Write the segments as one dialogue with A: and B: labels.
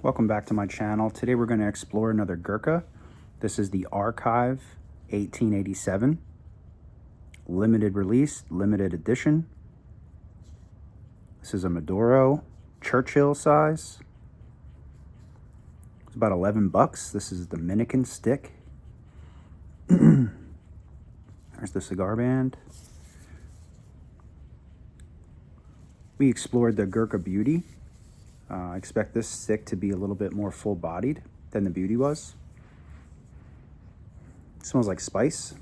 A: Welcome back to my channel. Today we're going to explore another Gurka. This is the Archive 1887. Limited release, limited edition. This is a Maduro Churchill size. It's about 11 bucks. This is Dominican stick. There's the cigar band. We explored the Gurka Beauty. I expect this stick to be a little bit more full-bodied than the Beauty was. It smells like spice.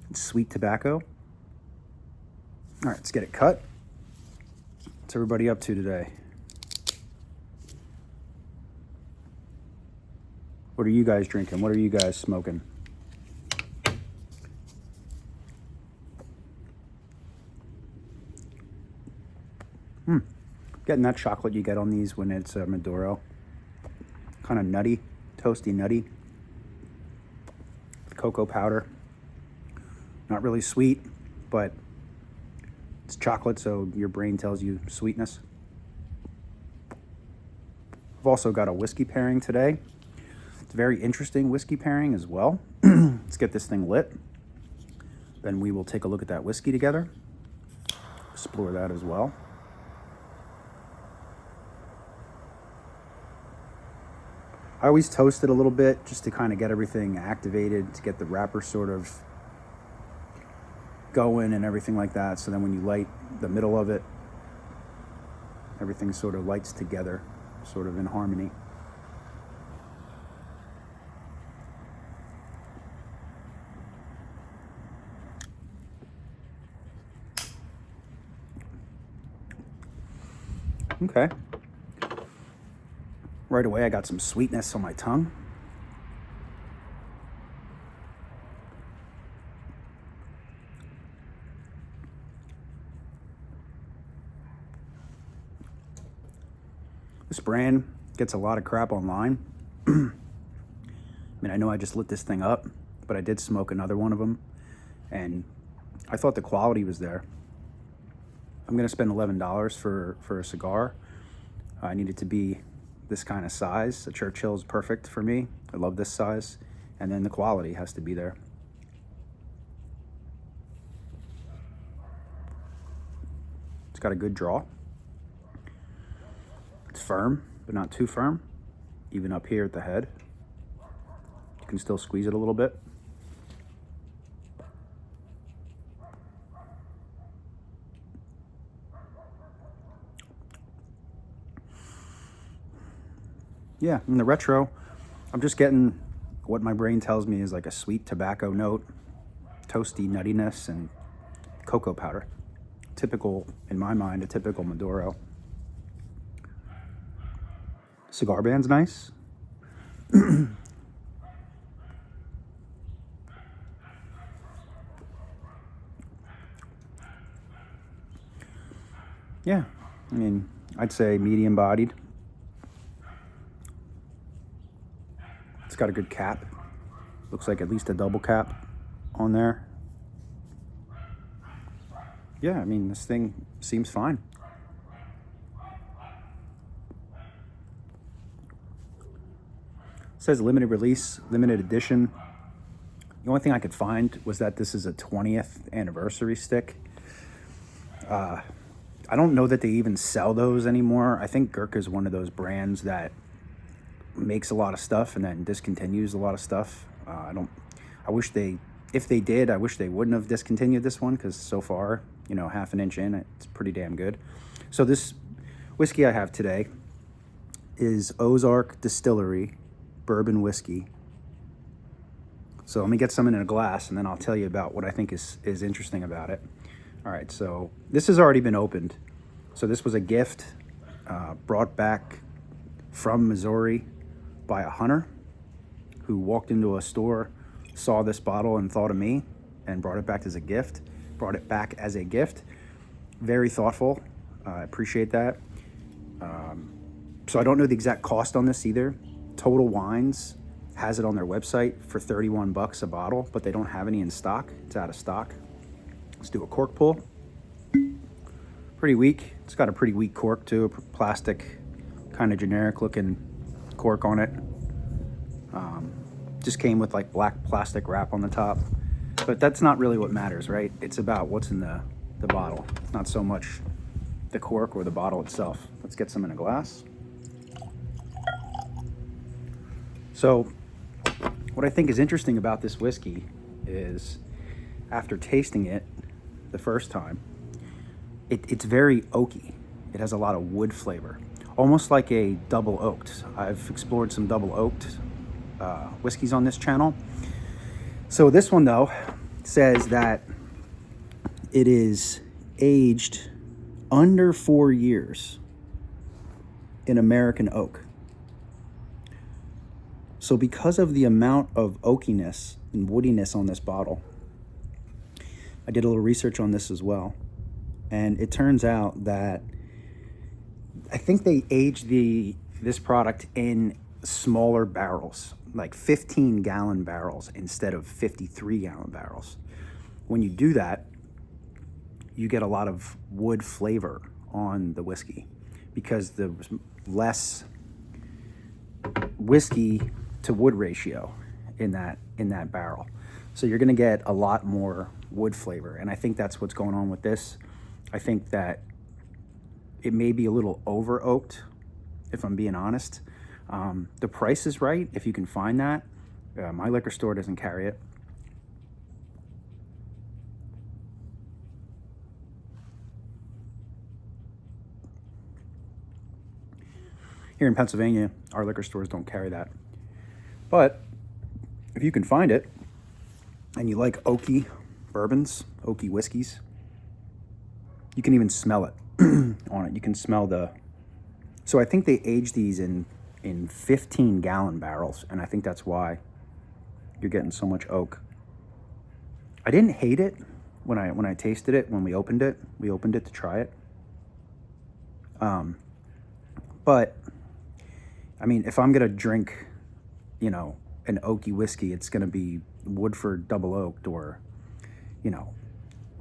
A: It's sweet tobacco. All right, let's get it cut. What's everybody up to today? What are you guys drinking? What are you guys smoking? Getting that chocolate you get on these when it's Maduro. Kind of nutty, toasty nutty. Cocoa powder. Not really sweet, but it's chocolate, so your brain tells you sweetness. I've also got a whiskey pairing today. It's a very interesting whiskey pairing as well. Let's get this thing lit. Then we will take a look at that whiskey together. Explore that as well. I always toast it a little bit just to kind of get everything activated, to get the wrapper sort of going and everything like that. So then when you light the middle of it, everything sort of lights together, sort of in harmony. Okay. Right away, I got some sweetness on my tongue. This brand gets a lot of crap online. I mean, I know I just lit this thing up, but I did smoke another one of them, and I thought the quality was there. I'm gonna spend $11 for a cigar. I need it to be this kind of size. The Churchill is perfect for me. I love this size. And then the quality has to be there. It's got a good draw. It's firm, but not too firm. Even up here at the head. You can still squeeze it a little bit. Yeah, in the retro, I'm just getting what my brain tells me is like a sweet tobacco note, toasty nuttiness, and cocoa powder. Typical, in my mind, a typical Maduro. Cigar band's nice. Yeah, I mean, I'd say medium bodied. It's got a good cap. Looks like at least a double cap on there. Yeah, I mean, this thing seems fine. It says limited release, limited edition. The only thing I could find was that this is a 20th anniversary stick. I don't know that they even sell those anymore. I think Gurka is one of those brands that makes a lot of stuff and then discontinues a lot of stuff. If they did, I wish they wouldn't have discontinued this one, because so far, you know, half an inch in, it's pretty damn good. So this whiskey I have today is Ozark Distillery Bourbon whiskey. So let me get some in a glass and then I'll tell you about what I think is interesting about it. All right, so this has already been opened. So this was a gift brought back from Missouri by a hunter who walked into a store, saw this bottle and thought of me and brought it back as a gift. Very thoughtful. I appreciate that. So I don't know the exact cost on this either. Total Wines has it on their website for 31 bucks a bottle, but they don't have any in stock. It's out of stock. Let's do a cork pull. Pretty weak. It's got a pretty weak cork too, a plastic kind of generic looking cork on it. Just came with like black plastic wrap on the top. But that's not really what matters, right? It's about what's in the bottle, not so much the cork or the bottle itself. Let's get some in a glass. So what I think is interesting about this whiskey is after tasting it the first time, it's very oaky. It has a lot of wood flavor, almost like a double oaked. I've explored some double oaked whiskeys on this channel. So this one though says that it is aged under 4 years in American oak. So because of the amount of oakiness and woodiness on this bottle, I did a little research on this as well. And it turns out that I think they aged this product in smaller barrels, like 15-gallon barrels instead of 53-gallon barrels. When you do that, you get a lot of wood flavor on the whiskey because there's less whiskey to wood ratio in that barrel. So you're going to get a lot more wood flavor, and I think that's what's going on with this. I think that it may be a little over oaked, if I'm being honest. The price is right if you can find that. My liquor store doesn't carry it. Here in Pennsylvania, our liquor stores don't carry that. But if you can find it, and you like oaky bourbons, oaky whiskeys, you can even smell it on it. You can smell so I think they age these in 15-gallon barrels, and I think that's why you're getting so much oak. I didn't hate it when I tasted it, when we opened it. We opened it to try it. But I mean, if I'm gonna drink, an oaky whiskey, it's gonna be Woodford double oaked or,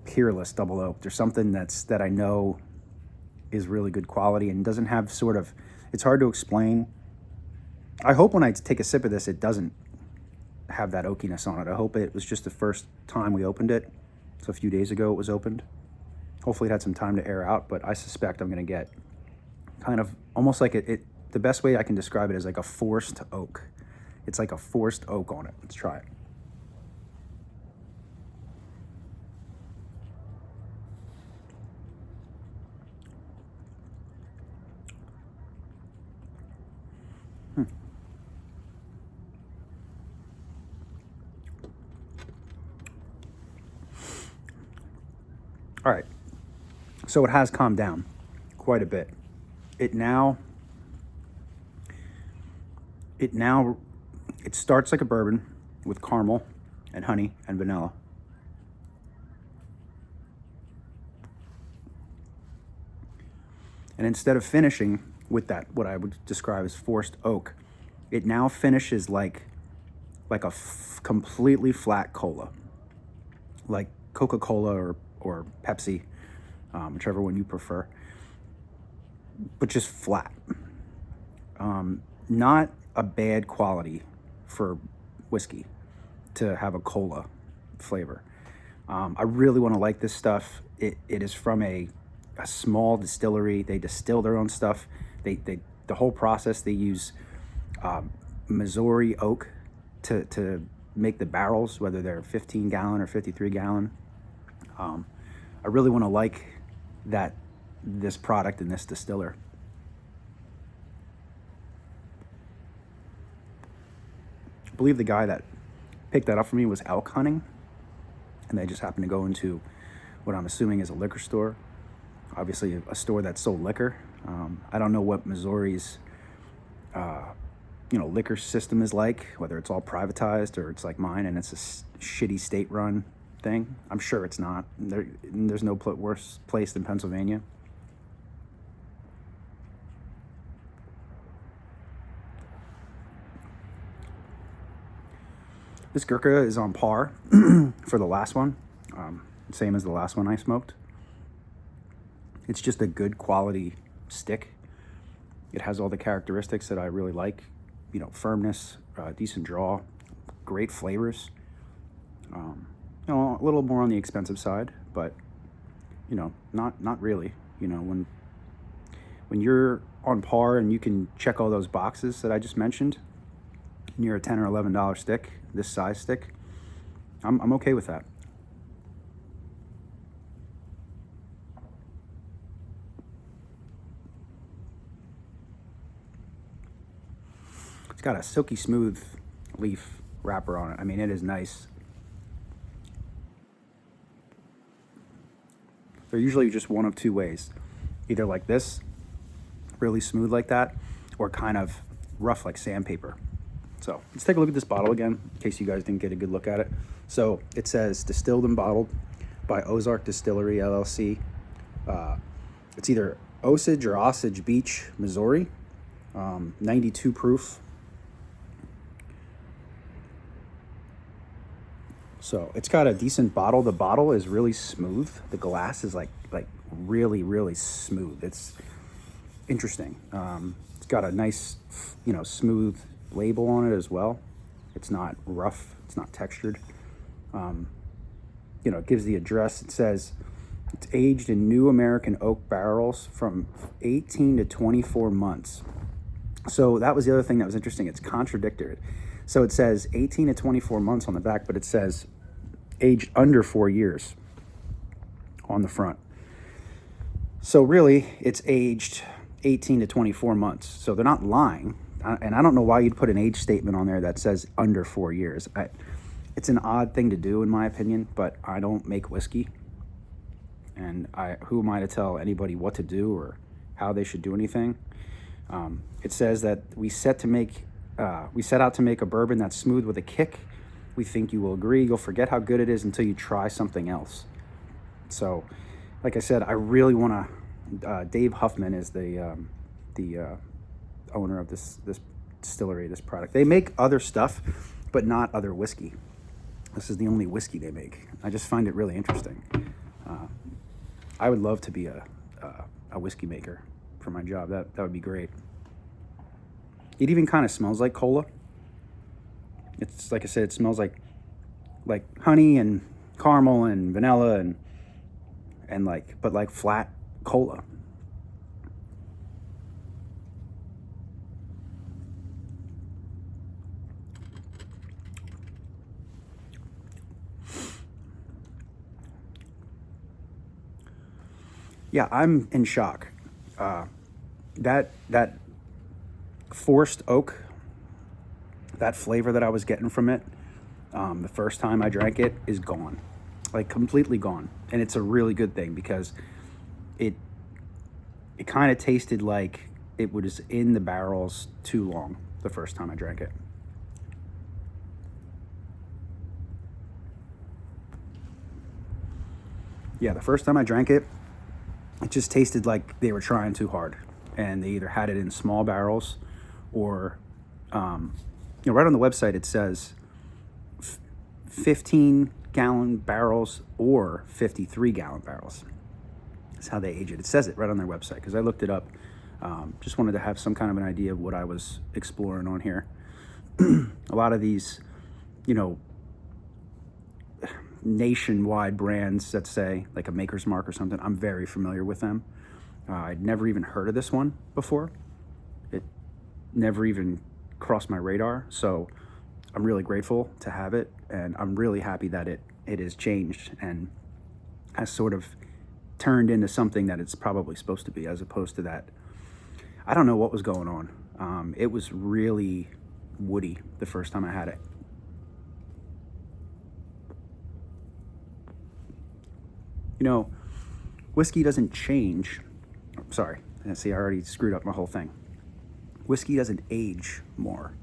A: Peerless double oaked or something that I know is really good quality and doesn't have it's hard to explain. I hope when I take a sip of this, it doesn't have that oakiness on it. I hope it was just the first time we opened it. So a few days ago it was opened. Hopefully it had some time to air out, but I suspect I'm gonna get kind of almost like the best way I can describe it is like a forced oak. It's like a forced oak on it. Let's try it. All right, so it has calmed down quite a bit. It starts like a bourbon with caramel and honey and vanilla. And instead of finishing with that, what I would describe as forced oak, it now finishes like a completely flat cola, like Coca-Cola or Pepsi, whichever one you prefer, but just flat. Not a bad quality for whiskey to have a cola flavor. I really want to like this stuff. It is from a small distillery. They distill their own stuff. The whole process, they use Missouri oak to make the barrels, whether they're 15-gallon or 53-gallon. I really want to like this product and this distiller. I believe the guy that picked that up for me was elk hunting, and they just happened to go into what I'm assuming is a liquor store, obviously a store that sold liquor. I don't know what Missouri's liquor system is like, whether it's all privatized or it's like mine and it's a shitty state-run thing. I'm sure it's not. There's no worse place than Pennsylvania. This Gurka is on par for the last one, same as the last one I smoked. It's just a good quality stick. It has all the characteristics that I really like, firmness, decent draw, great flavors. A little more on the expensive side, but not really. When you're on par and you can check all those boxes that I just mentioned, and you're a $10 or $11 stick, this size stick, I'm okay with that. It's got a silky smooth leaf wrapper on it. I mean, it is nice. They're usually just one of two ways. Either like this, really smooth like that, or kind of rough like sandpaper. So let's take a look at this bottle again, in case you guys didn't get a good look at it. So it says distilled and bottled by Ozark Distillery, LLC. It's either Osage or Osage Beach, Missouri. 92 proof. So it's got a decent bottle. The bottle is really smooth. The glass is like really, really smooth. It's interesting. It's got a nice, smooth label on it as well. It's not rough. It's not textured. It gives the address. It says it's aged in new American oak barrels from 18 to 24 months. So that was the other thing that was interesting. It's contradictory. So it says 18 to 24 months on the back, but it says aged under 4 years on the front. So really, it's aged 18 to 24 months. So they're not lying. And I don't know why you'd put an age statement on there that says under 4 years. It's an odd thing to do, in my opinion, but I don't make whiskey. And who am I to tell anybody what to do or how they should do anything? It says that we set out to make a bourbon that's smooth with a kick. We think you will agree. You'll forget how good it is until you try something else. So, like I said, I really want to. Dave Huffman is the owner of this distillery, this product. They make other stuff, but not other whiskey. This is the only whiskey they make. I just find it really interesting. I would love to be a whiskey maker for my job. That would be great. It even kind of smells like cola. It's like I said, it smells like honey and caramel and vanilla and like flat cola. Yeah, I'm in shock. That forced oak, that flavor that I was getting from it, the first time I drank it is gone, like completely gone. And it's a really good thing because it kind of tasted like it was in the barrels too long the first time I drank it. Yeah, the first time I drank it, it just tasted like they were trying too hard. And they either had it in small barrels or, right on the website it says 15-gallon barrels or 53-gallon barrels. That's how they age it. It says it right on their website because I looked it up. Just wanted to have some kind of an idea of what I was exploring on here. A lot of these, nationwide brands that say like a Maker's Mark or something, I'm very familiar with them. I'd never even heard of this one before. It never even crossed my radar. So I'm really grateful to have it, and I'm really happy that it has changed and has sort of turned into something that it's probably supposed to be, as opposed to that. I don't know what was going on. It was really woody the first time I had it. Whiskey doesn't change. Sorry, see, I already screwed up my whole thing. Whiskey doesn't age more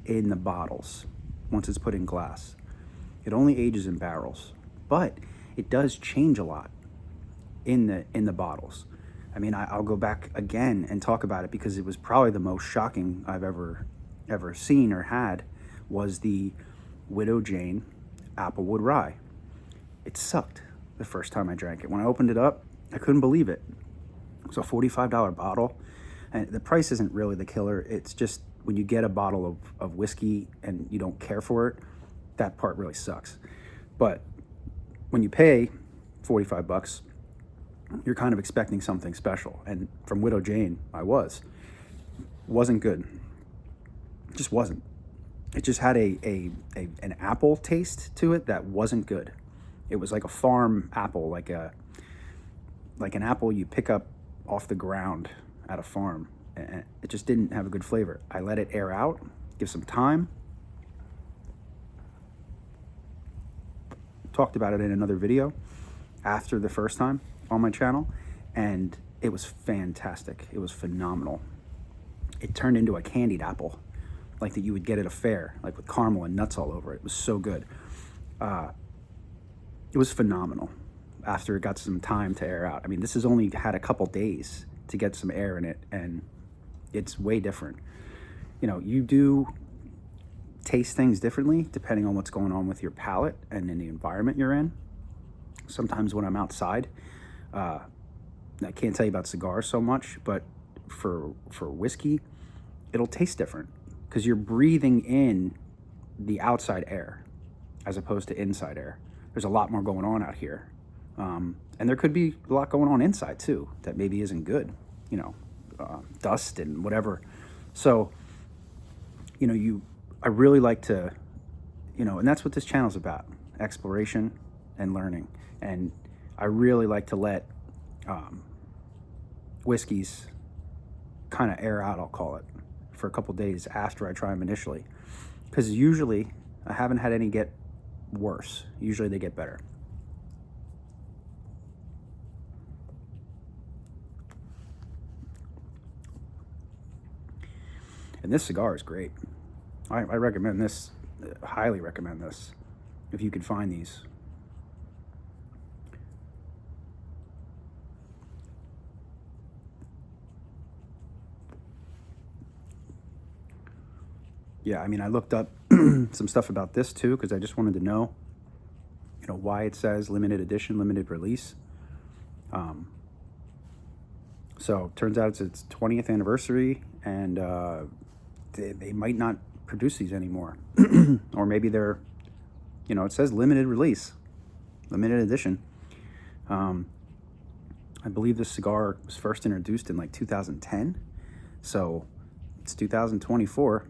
A: in the bottles once it's put in glass. It only ages in barrels, but it does change a lot in the bottles. I mean, I'll go back again and talk about it because it was probably the most shocking I've ever seen or had was the Widow Jane Applewood Rye. It sucked the first time I drank it. When I opened it up, I couldn't believe it. It was a $45 bottle, And the price isn't really the killer. It's just when you get a bottle of whiskey and you don't care for it, that part really sucks. But when you pay 45 bucks, you're kind of expecting something special. And from Widow Jane, wasn't good. It just wasn't. It just had an apple taste to it that wasn't good. It was like a farm apple, like an apple you pick up off the ground at a farm. And it just didn't have a good flavor. I let it air out, give some time. Talked about it in another video after the first time on my channel, and it was fantastic. It was phenomenal. It turned into a candied apple, like that you would get at a fair, like with caramel and nuts all over it. It was so good. It was phenomenal after it got some time to air out. I mean, this has only had a couple days to get some air in it, and it's way different. You know, you do taste things differently depending on what's going on with your palate and in the environment you're in. Sometimes when I'm outside, I can't tell you about cigars so much, but for whiskey, it'll taste different because you're breathing in the outside air as opposed to inside air. There's a lot more going on out here. And there could be a lot going on inside too that maybe isn't good, you know, dust and whatever. So, you know, I really like to, you know, and that's what this channel's about, exploration and learning. And I really like to let whiskeys kind of air out, I'll call it, for a couple days after I try them initially. Because usually I haven't had any get worse. Usually they get better. And this cigar is great. I recommend this, highly recommend this, if you can find these. Yeah, I mean, I looked up some stuff about this too, because I just wanted to know, you know, why it says limited edition, limited release. So turns out it's its 20th anniversary, and they might not produce these anymore. Or maybe they're, you know, it says limited release, limited edition. I believe this cigar was first introduced in like 2010. So it's 2024.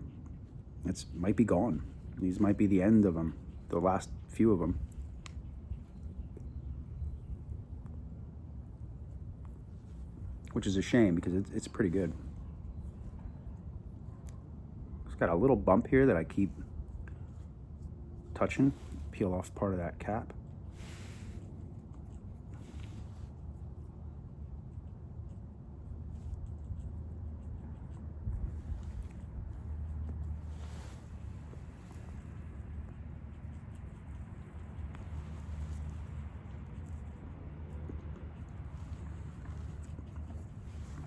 A: It might be gone. These might be the end of them, the last few of them. Which is a shame because it's pretty good. It's got a little bump here that I keep touching. Peel off part of that cap.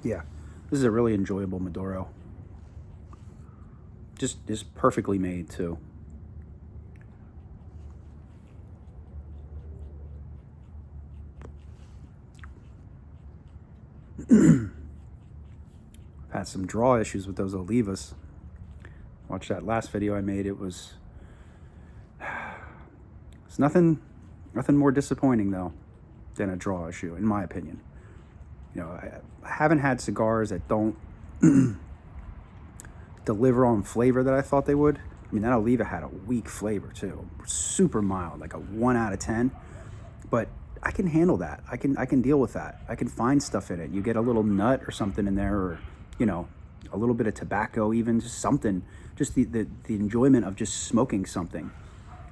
A: Yeah, this is a really enjoyable Maduro. Just perfectly made too. I've had some draw issues with those Olivas. Watch that last video I made. It's nothing more disappointing though than a draw issue, in my opinion. You know, I haven't had cigars that don't deliver on flavor that I thought they would. I mean, that Oliva had a weak flavor too, super mild, like a 1 out of 10. But I can handle that. I can deal with that. I can find stuff in it. You get a little nut or something in there, or, you know, a little bit of tobacco, even just something, just the enjoyment of just smoking something.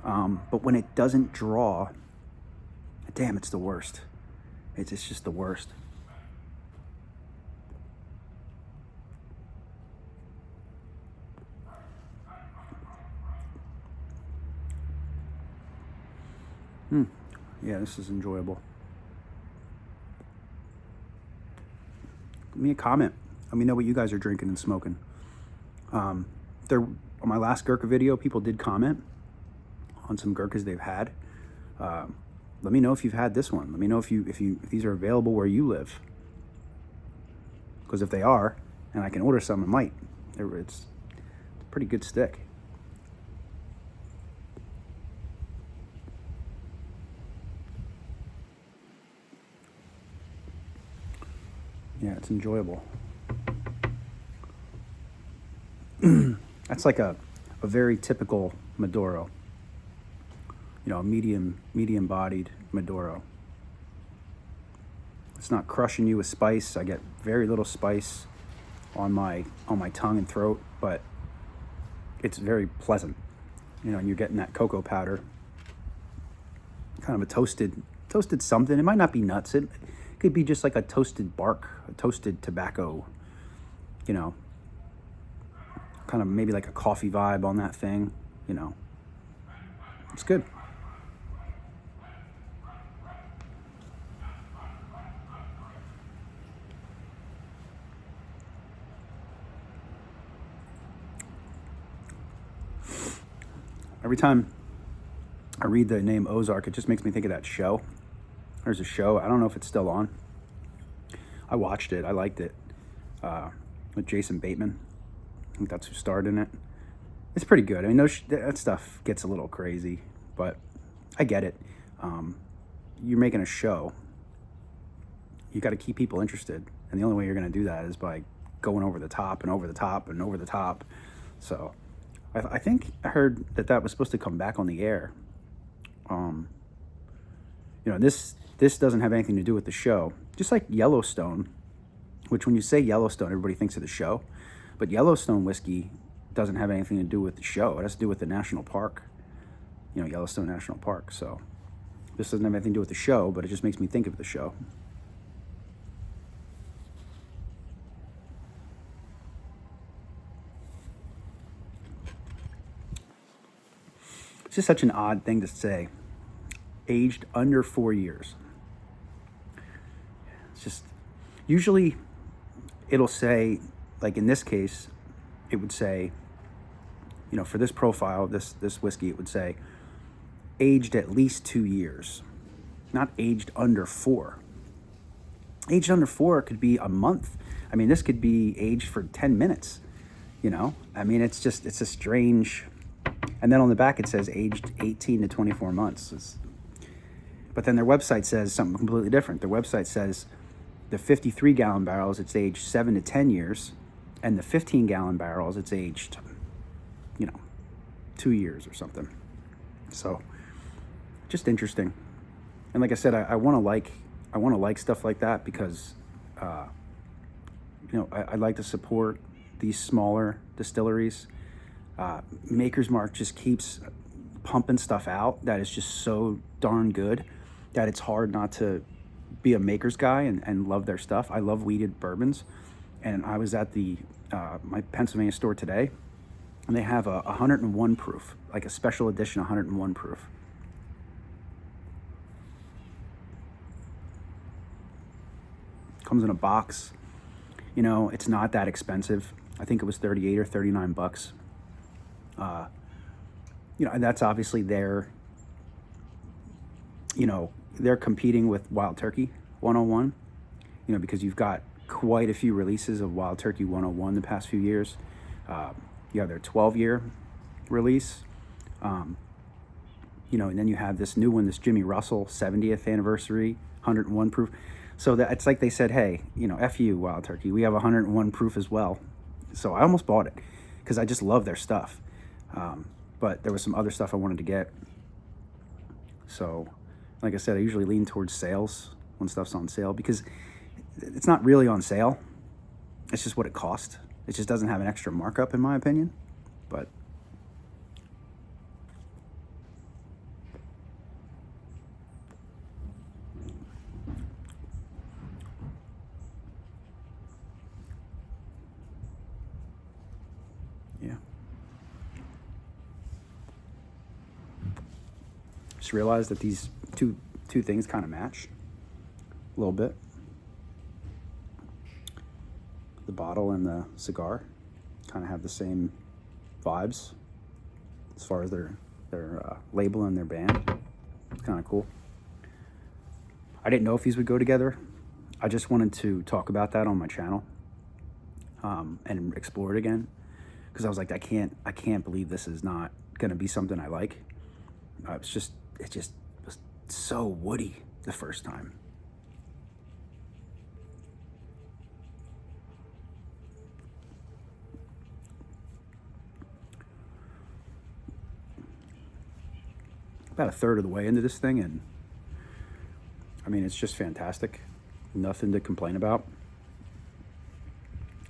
A: But when it doesn't draw, damn, it's the worst. It's just the worst. Yeah, this is enjoyable. Leave me a comment. Let me know what you guys are drinking and smoking. On my last Gurka video, people did comment on some Gurkas they've had. Let me know if you've had this one. Let me know if these are available where you live. Because if they are, and I can order some. I might. It's a pretty good stick. Yeah, it's enjoyable. That's like a very typical Maduro. You know, a medium bodied Maduro. It's not crushing you with spice. I get very little spice on my tongue and throat, but it's very pleasant. You know, and you're getting that cocoa powder, kind of a toasted something. It might not be nuts. It could be just like a toasted bark, a toasted tobacco, you know, kind of maybe like a coffee vibe on that thing, you know. It's good. Every time I read the name Ozark, it just makes me think of that show. There's a show, I don't know if it's still on. I watched it, I liked it, with Jason Bateman. I think that's who starred in it. It's pretty good. I mean, that stuff gets a little crazy, but I get it. You're making a show. You got to keep people interested, and the only way you're going to do that is by going over the top and over the top and over the top. So I think I heard that was supposed to come back on the air. You know, this doesn't have anything to do with the show. Just like Yellowstone, which when you say Yellowstone, everybody thinks of the show. But Yellowstone whiskey doesn't have anything to do with the show. It has to do with the national park, you know, Yellowstone National Park. So this doesn't have anything to do with the show, but it just makes me think of the show. It's just such an odd thing to say. Aged under 4 years. It's just, usually it'll say, like in this case, it would say, you know, for this profile, this whiskey, it would say aged at least 2 years, not aged under 4. Aged under 4 could be a month. I mean, this could be aged for 10 minutes, you know? I mean, it's a strange, and then on the back it says aged 18 to 24 months. But then their website says something completely different. Their website says the 53-gallon barrels, it's aged 7 to 10 years, and the 15-gallon barrels, it's aged, you know, 2 years or something. So, just interesting. And like I said, I want to like stuff like that because, you know, I like to support these smaller distilleries. Maker's Mark just keeps pumping stuff out that is just so darn good that it's hard not to be a Maker's guy and love their stuff. I love weeded bourbons, and I was at my Pennsylvania store today, and they have a 101 proof, like a special edition 101 proof. Comes in a box. You know, it's not that expensive. I think it was 38 or 39 bucks. You know, and that's obviously their, you know, they're competing with Wild Turkey 101, you know, because you've got quite a few releases of Wild Turkey 101 the past few years. You have their 12-year release, you know, and then you have this new one, this Jimmy Russell 70th anniversary 101 proof. So that it's like they said, hey, you know, F you, Wild Turkey, we have 101 proof as well. So I almost bought it because I just love their stuff. But there was some other stuff I wanted to get. So, like I said, I usually lean towards sales when stuff's on sale because it's not really on sale. It's just what it cost. It just doesn't have an extra markup, in my opinion. But yeah. Just realized that these two things kind of match a little bit. The bottle and the cigar kind of have the same vibes as far as their label and their band. It's kind of cool. I didn't know if these would go together. I just wanted to talk about that on my channel. and explore it again, because I was like, I can't believe this is not gonna be something I like. It just was so woody the first time. About a third of the way into this thing, and I mean, it's just fantastic. Nothing to complain about.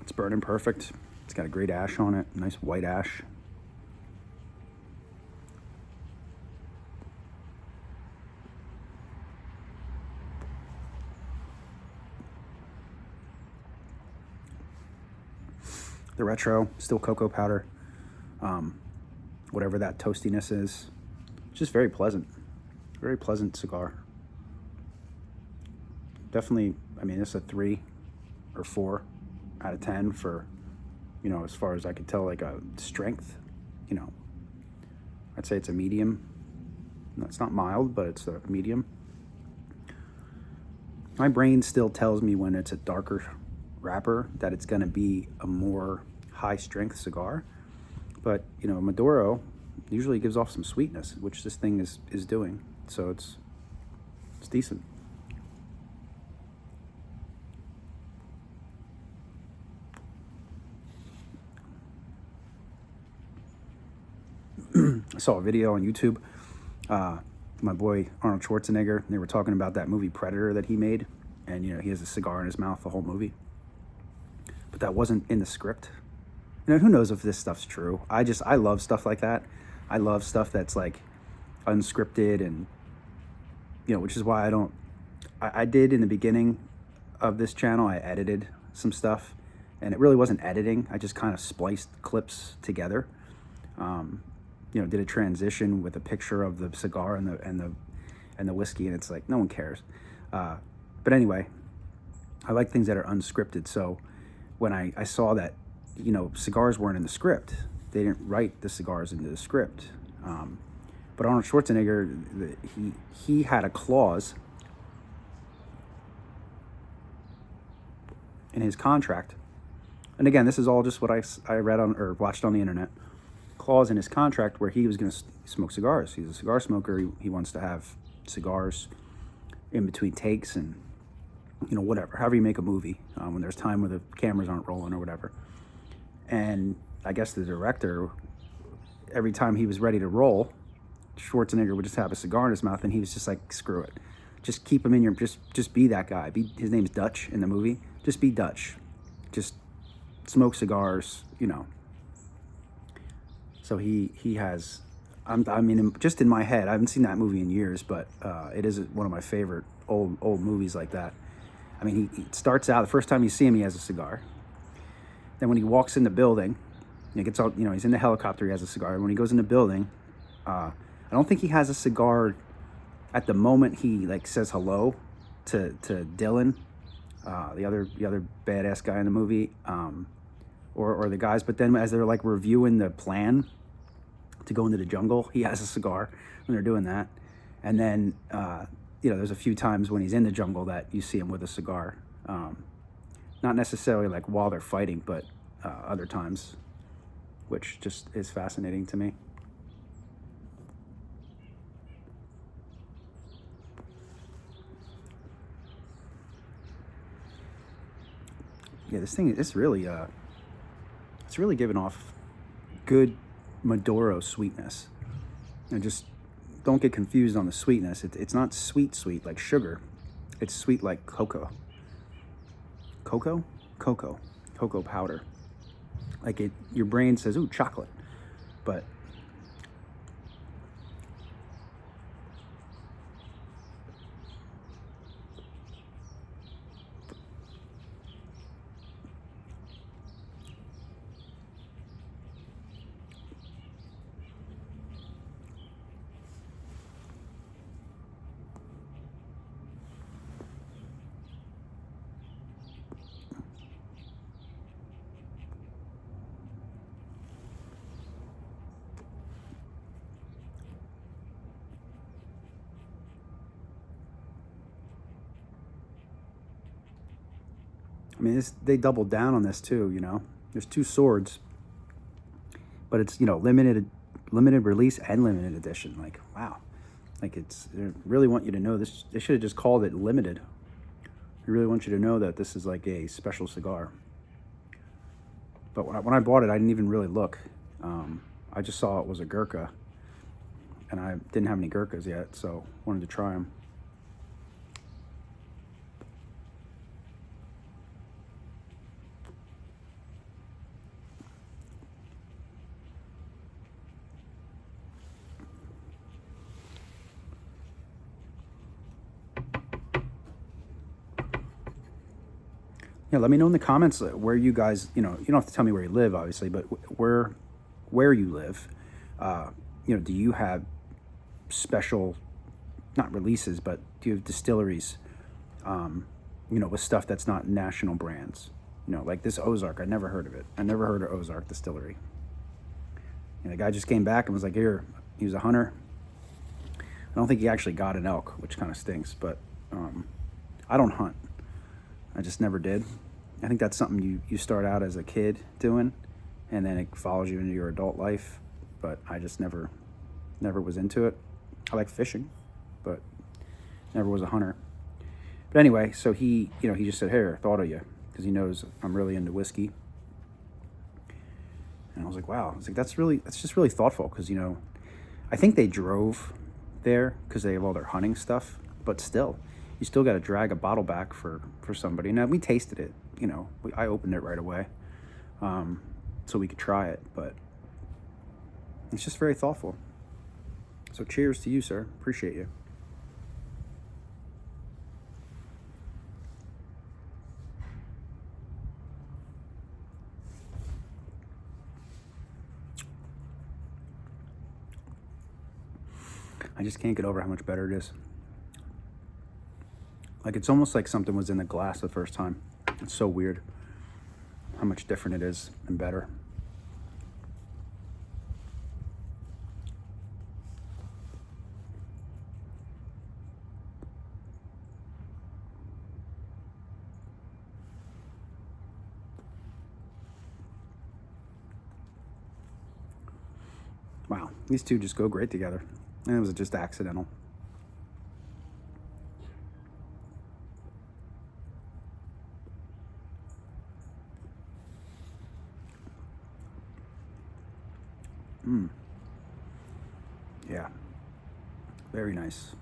A: It's burning perfect. It's got a great ash on it, nice white ash. The retro, still cocoa powder. Whatever that toastiness is. Just very pleasant. Very pleasant cigar. Definitely, I mean, it's a 3 or 4 out of 10 for, as far as I could tell, like a strength. I'd say it's a medium. It's not mild, but it's a medium. My brain still tells me when it's a darker wrapper that it's going to be a more high strength cigar. But, Maduro usually gives off some sweetness, which this thing is doing. So it's decent. I saw a video on YouTube. My boy Arnold Schwarzenegger, they were talking about that movie Predator that he made. And, he has a cigar in his mouth the whole movie. But that wasn't in the script. Who knows if this stuff's true. I love stuff like that. I love stuff that's like unscripted and, which is why I did in the beginning of this channel, I edited some stuff. And it really wasn't editing. I just kind of spliced clips together. Did a transition with a picture of the cigar and the whiskey, and it's like no one cares. But anyway, I like things that are unscripted. So when I saw that, cigars weren't in the script, they didn't write the cigars into the script. But Arnold Schwarzenegger, he had a clause in his contract, and again, this is all just what I read on or watched on the internet. Clause in his contract where he was going to smoke cigars. He's a cigar smoker. He wants to have cigars in between takes and, whatever, however you make a movie, when there's time where the cameras aren't rolling or whatever. And I guess the director, every time he was ready to roll, Schwarzenegger would just have a cigar in his mouth, and he was just like, screw it. Just keep him in your, just be that guy. His name's Dutch in the movie. Just be Dutch. Just smoke cigars, So he has, I mean, just in my head, I haven't seen that movie in years, but it is one of my favorite old movies like that. I mean, he starts out, the first time you see him, he has a cigar. Then when he walks in the building, he gets all, he's in the helicopter, he has a cigar. And when he goes in the building, I don't think he has a cigar at the moment he like says hello to Dylan, the other badass guy in the movie, or the guys. But then as they're like reviewing the plan to go into the jungle, he has a cigar when they're doing that. And then, there's a few times when he's in the jungle that you see him with a cigar. Not necessarily like while they're fighting, but other times, which just is fascinating to me. Yeah, this thing is really, it's really giving off good Maduro sweetness. And just don't get confused on the sweetness. It's not sweet like sugar. It's sweet like cocoa. Cocoa powder. Like your brain says, ooh, chocolate. But I mean, they doubled down on this too. There's two swords, but it's limited release and limited edition. Like, wow, like they really want you to know this. They should have just called it limited. They really want you to know that this is like a special cigar. But when I bought it, I didn't even really look. I just saw it was a Gurka, and I didn't have any Gurkas yet, so wanted to try them. Yeah, let me know in the comments where you guys, you don't have to tell me where you live, obviously, but where you live. Do you have special, not releases, but do you have distilleries, with stuff that's not national brands? Like this Ozark, I never heard of it. I never heard of Ozark Distillery. And the guy just came back and was like, here, he was a hunter. I don't think he actually got an elk, which kind of stinks, but I don't hunt. I just never did. I think that's something you start out as a kid doing, and then it follows you into your adult life. But I just never was into it. I like fishing, but never was a hunter. But anyway, so he just said, "Here, thought of you," because he knows I'm really into whiskey. And I was like, wow. I was like, that's just really thoughtful, because I think they drove there because they have all their hunting stuff, but still, you still got to drag a bottle back for somebody. Now, we tasted it, I opened it right away, so we could try it, but it's just very thoughtful. So cheers to you, sir. Appreciate you. I just can't get over how much better it is. Like, it's almost like something was in the glass the first time. It's so weird how much different it is and better. Wow, these two just go great together. And it was just accidental. Yeah, very nice.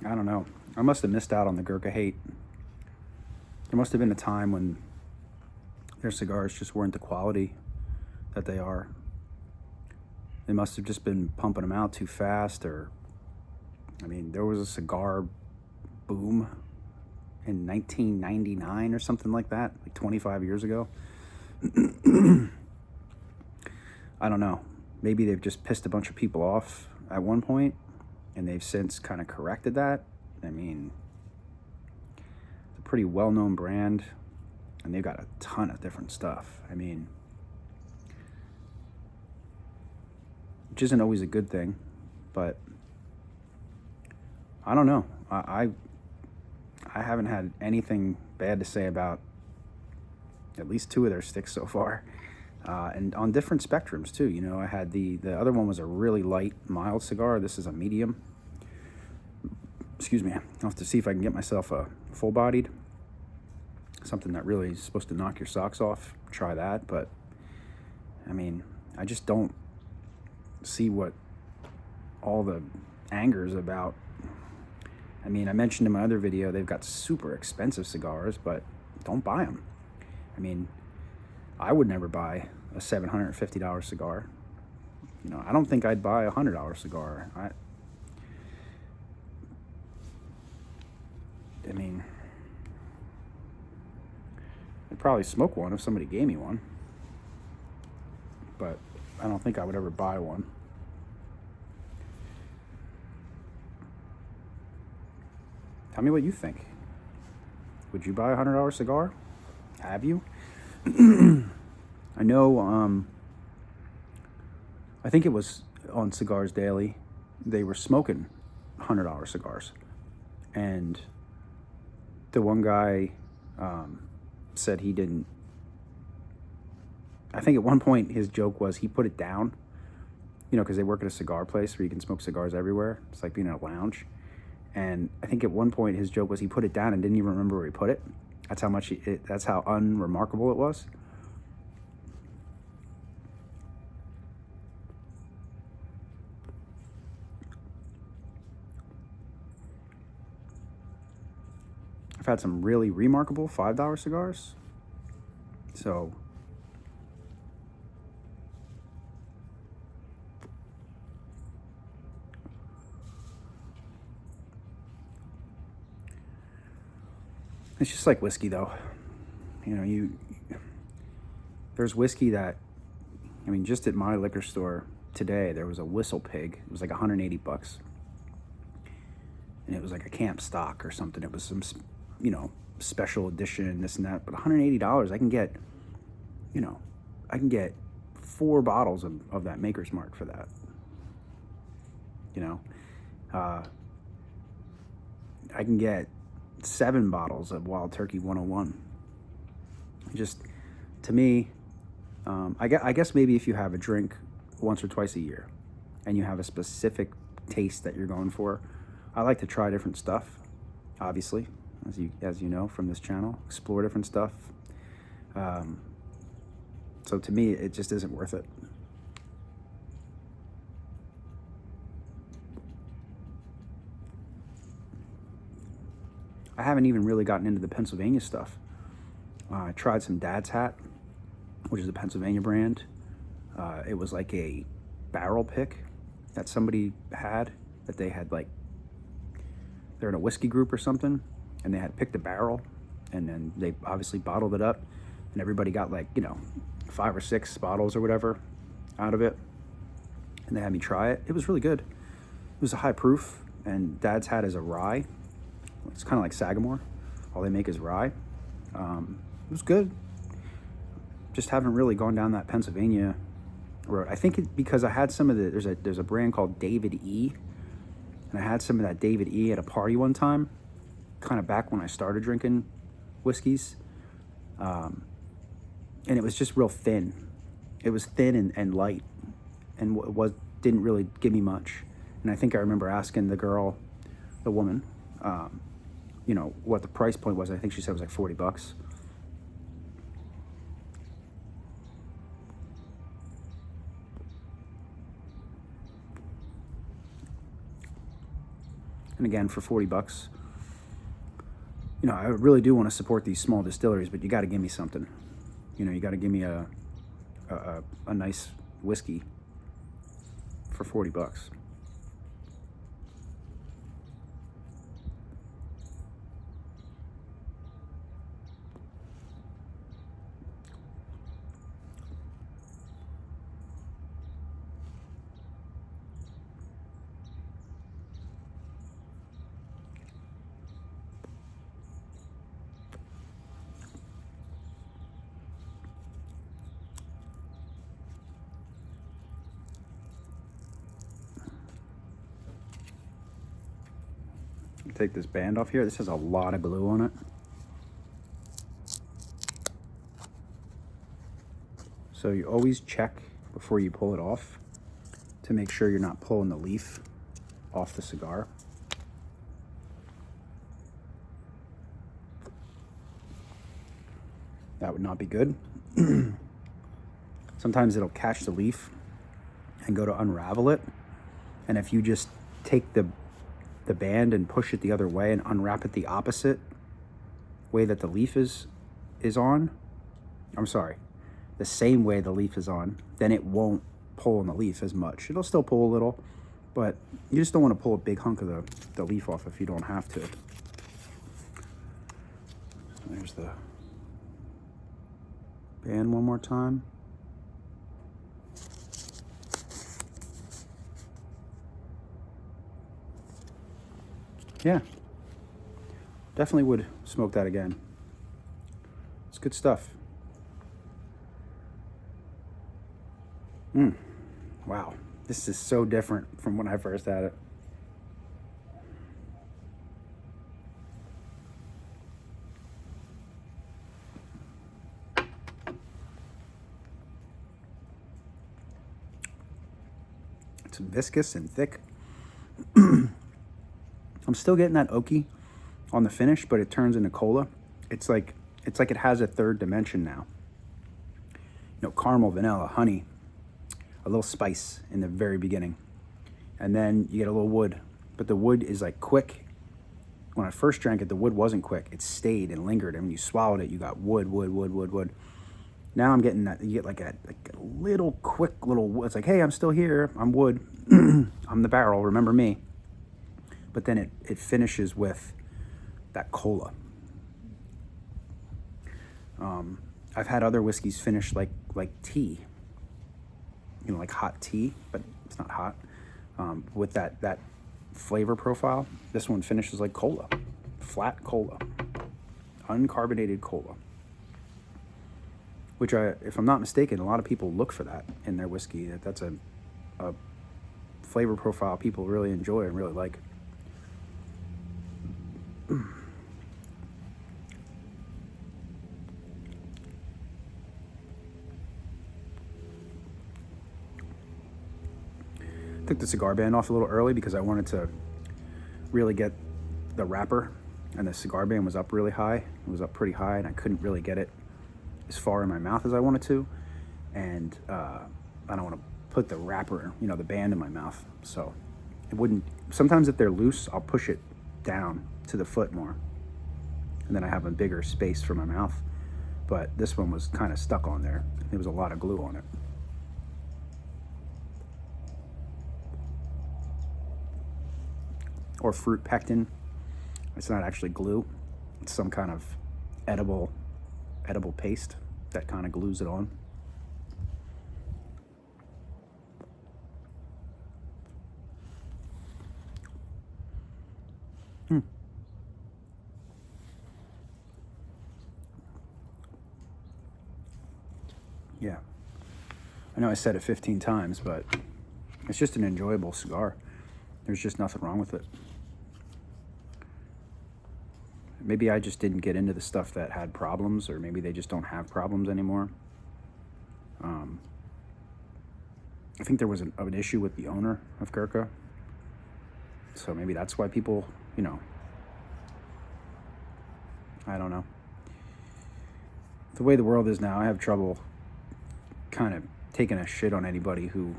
A: I don't know. I must have missed out on the Gurkha hate. There must have been a time when their cigars just weren't the quality that they are. They must have just been pumping them out too fast, or, there was a cigar boom in 1999 or something like that, like 25 years ago. I don't know. Maybe they've just pissed a bunch of people off at one point, and they've since kind of corrected that. It's a pretty well-known brand, and they've got a ton of different stuff. Which isn't always a good thing, but I don't know. I haven't had anything bad to say about at least 2 of their sticks so far, and on different spectrums too. You know, I had the other one was a really light, mild cigar. This is a medium. Excuse me. I'll have to see if I can get myself a full-bodied, something that really is supposed to knock your socks off. Try that, but I mean, I just don't see what all the anger is about. I mean, I mentioned in my other video, they've got super expensive cigars, but don't buy them. I mean, I would never buy a $750 cigar. You know, I don't think I'd buy a $100 cigar. I mean, I'd probably smoke one if somebody gave me one, but I don't think I would ever buy one. Tell me what you think. Would you buy a $100 cigar? Have you? I know, I think it was on Cigars Daily, they were smoking $100 cigars. And the one guy said he didn't. I think at one point his joke was he put it down, you know, because they work at a cigar place where you can smoke cigars everywhere. It's like being in a lounge. And I think at one point his joke was he put it down and didn't even remember where he put it. That's how much that's how unremarkable it was. I've had some really remarkable $5 cigars. So it's just like whiskey, though. You know, there's whiskey that, I mean, just at my liquor store today, there was a Whistle Pig. It was like $180, and it was like a camp stock or something. It was some, you know, special edition, this and that. But $180, I can get, you know, I can get 4 bottles of that Maker's Mark for that. You know, I can get 7 bottles of Wild Turkey 101. Just, to me, I guess maybe if you have a drink once or twice a year and you have a specific taste that you're going for, I like to try different stuff, obviously, as you know from this channel, explore different stuff. So to me, it just isn't worth it. I haven't even really gotten into the Pennsylvania stuff. I tried some Dad's Hat, which is a Pennsylvania brand. It was like a barrel pick that somebody had, that they had, like, they're in a whiskey group or something, and they had picked a barrel, and then they obviously bottled it up, and everybody got, like, you know, 5 or 6 bottles or whatever out of it, and they had me try it. It was really good. It was a high proof, and Dad's Hat is a rye. It's kind of like Sagamore. All they make is rye. It was good. Just haven't really gone down that Pennsylvania road. I think because I had some of the, there's a brand called David E. And I had some of that David E. at a party one time, kind of back when I started drinking whiskeys. And it was just real thin. It was thin and light, and didn't really give me much. And I think I remember asking the woman, you know, what the price point was. I think she said it was like $40. And again, for $40, you know, I really do want to support these small distilleries, but you got to give me something. You know, you got to give me a nice whiskey for $40. Take this band off here. This has a lot of glue on it. So you always check before you pull it off to make sure you're not pulling the leaf off the cigar. That would not be good. Sometimes it'll catch the leaf and go to unravel it. And if you just take the band and push it the other way and unwrap it the opposite way that the leaf is on, I'm sorry, the same way the leaf is on, then it won't pull on the leaf as much. It'll still pull a little, but you just don't want to pull a big hunk of the leaf off if you don't have to. There's the band one more time. Yeah, definitely would smoke that again. It's good stuff. Wow, this is so different from when I first had it. It's viscous and thick. I'm still getting that oaky on the finish, but it turns into cola. It's like it has a third dimension now. You know, caramel, vanilla, honey, a little spice in the very beginning, and then you get a little wood. But the wood is like quick. When I first drank it, the wood wasn't quick. It stayed and lingered, and when you swallowed it, you got wood. Now I'm getting that. You get like a little quick little. It's like, hey, I'm still here. I'm wood. I'm the barrel. Remember me. But then it finishes with that cola. I've had other whiskeys finish like tea, you know, like hot tea, but it's not hot, with that flavor profile. This one finishes like cola, flat cola, uncarbonated cola, which if I'm not mistaken, a lot of people look for that in their whiskey. That's a flavor profile people really enjoy and really like. Took the cigar band off a little early because I wanted to really get the wrapper, and the cigar band was up really high. It was up pretty high, and I couldn't really get it as far in my mouth as I wanted to. And I don't want to put the wrapper, you know, the band in my mouth. So it wouldn't. Sometimes if they're loose, I'll push it down to the foot more, and then I have a bigger space for my mouth. But this one was kind of stuck on there. There was a lot of glue on it. Or fruit pectin. It's not actually glue. It's some kind of edible paste that kind of glues it on. Yeah. I know I said it 15 times, but it's just an enjoyable cigar. There's just nothing wrong with it. Maybe I just didn't get into the stuff that had problems, or maybe they just don't have problems anymore. I think there was an issue with the owner of Gurka. So maybe that's why people, you know, I don't know. The way the world is now, I have trouble kind of taking a shit on anybody who,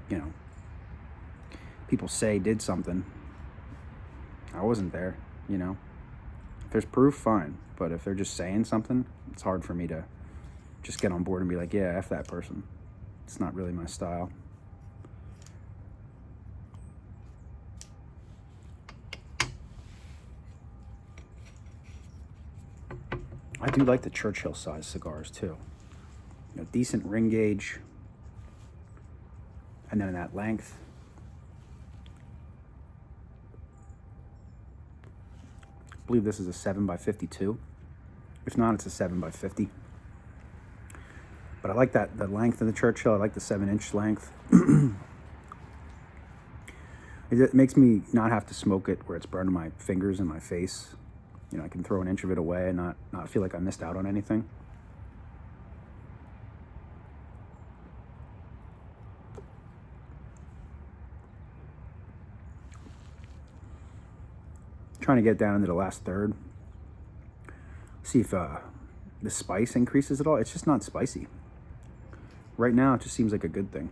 A: you know, people say did something. I wasn't there, you know. If there's proof, fine. But if they're just saying something, it's hard for me to just get on board and be like, yeah, F that person. It's not really my style. I do like the Churchill size cigars too. You know, decent ring gauge, and then that length. I believe this is a 7x52. If not, it's a 7x50. But I like the length of the Churchill. I like the 7-inch length. It makes me not have to smoke it where it's burning my fingers and my face. You know, I can throw an inch of it away and not feel like I missed out on anything. Trying to get down into the last third. See if the spice increases at all. It's just not spicy. Right now, it just seems like a good thing.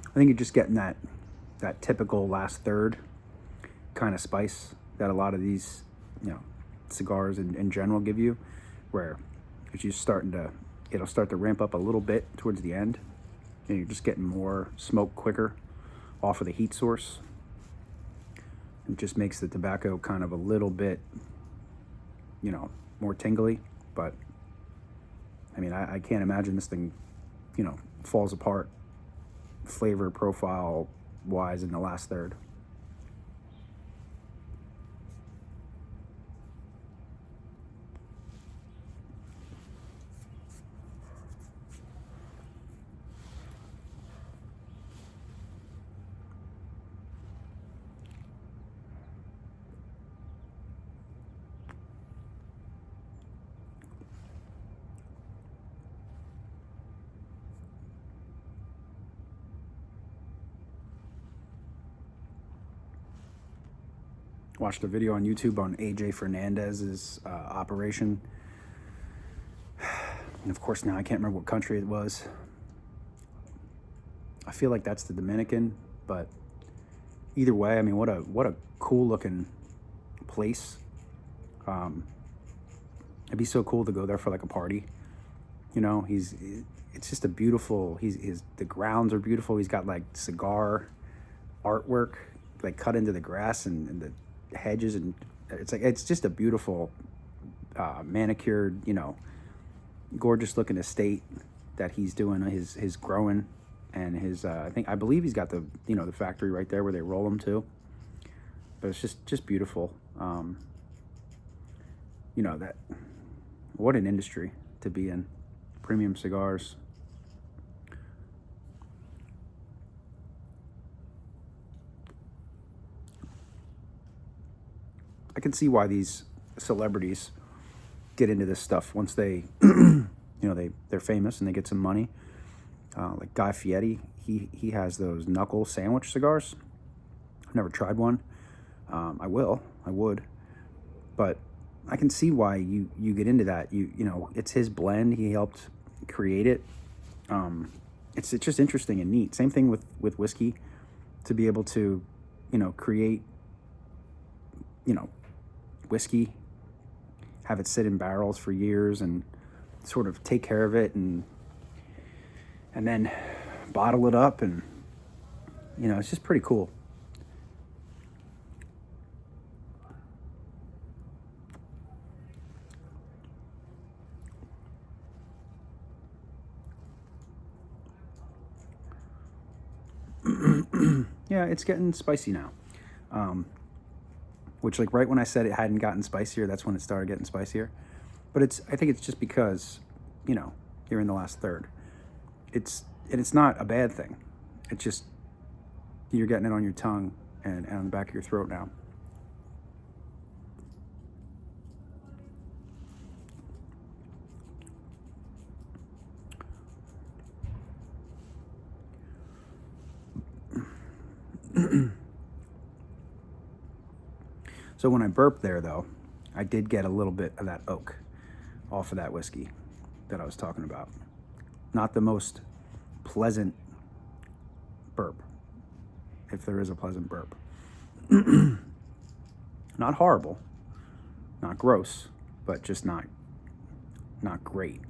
A: I think you're just getting that typical last third kind of spice that a lot of these, cigars in general give you, where it's just it'll start to ramp up a little bit towards the end, and you're just getting more smoke quicker off of the heat source. It just makes the tobacco kind of a little bit, more tingly. But I mean, I can't imagine this thing, falls apart flavor profile wise in the last third. Watched a video on YouTube on AJ Fernandez's operation. And of course, now I can't remember what country it was. I feel like that's the Dominican, but either way, I mean, what a cool looking place. It'd be so cool to go there for like a party. It's just a beautiful. The grounds are beautiful. He's got like cigar artwork like cut into the grass and the hedges, and it's just a beautiful manicured, gorgeous looking estate that he's doing his growing, and his I believe he's got the the factory right there where they roll them too. But it's just beautiful. That what an industry to be in, premium cigars. I can see why these celebrities get into this stuff once they, they're famous and they get some money. Like Guy Fieri, he has those knuckle sandwich cigars. I've never tried one. I would, but I can see why you get into that. It's his blend. He helped create it. It's just interesting and neat. Same thing with whiskey, to be able to, create, whiskey, have it sit in barrels for years and sort of take care of it and then bottle it up, and it's just pretty cool. Yeah, it's getting spicy now. Which, like, right when I said it hadn't gotten spicier, that's when it started getting spicier. But I think it's just because, you're in the last third. It's not a bad thing. It's just you're getting it on your tongue and on the back of your throat now. So when I burped there, though, I did get a little bit of that oak off of that whiskey that I was talking about. Not the most pleasant burp, if there is a pleasant burp. Not horrible, not gross, but just not great.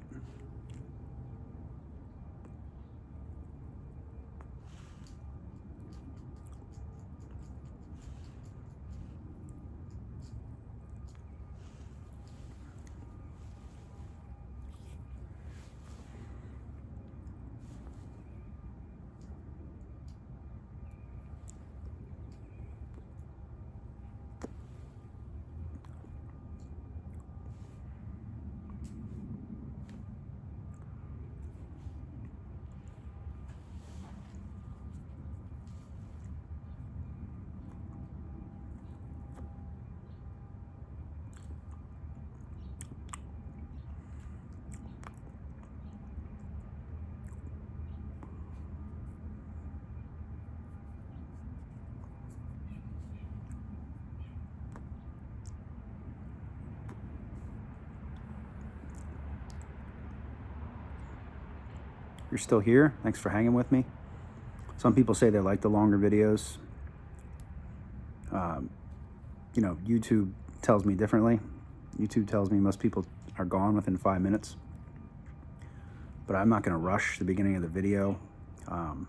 A: you're still here, thanks for hanging with me. Some people say they like the longer videos. You know, YouTube tells me differently. YouTube tells me most people are gone within 5 minutes. But I'm not going to rush the beginning of the video. You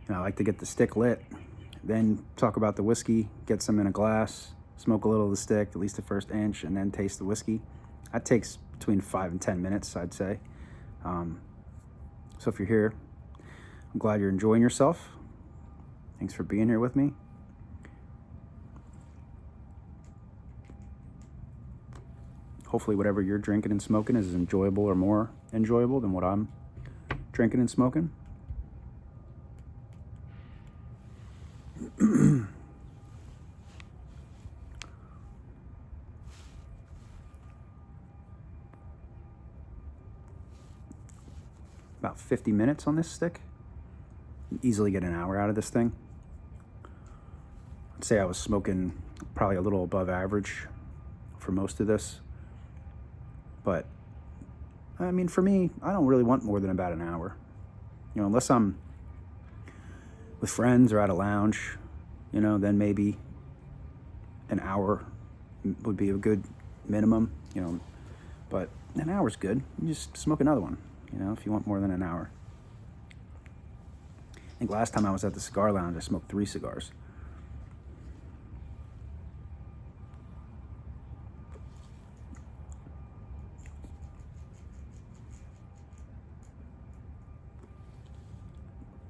A: know, I like to get the stick lit, then talk about the whiskey, get some in a glass, smoke a little of the stick, at least the first inch, and then taste the whiskey. That takes between 5 and 10 minutes, I'd say. So if you're here, I'm glad you're enjoying yourself. Thanks for being here with me. Hopefully whatever you're drinking and smoking is enjoyable or more enjoyable than what I'm drinking and smoking. About 50 minutes on this stick. Easily get an hour out of this thing. I'd say I was smoking probably a little above average for most of this. But, I mean, for me, I don't really want more than about an hour. You know, unless I'm with friends or at a lounge, you know, then maybe an hour would be a good minimum, you know. But an hour's good. You just smoke another one, you know, if you want more than an hour. I think last time I was at the cigar lounge, I smoked 3 cigars.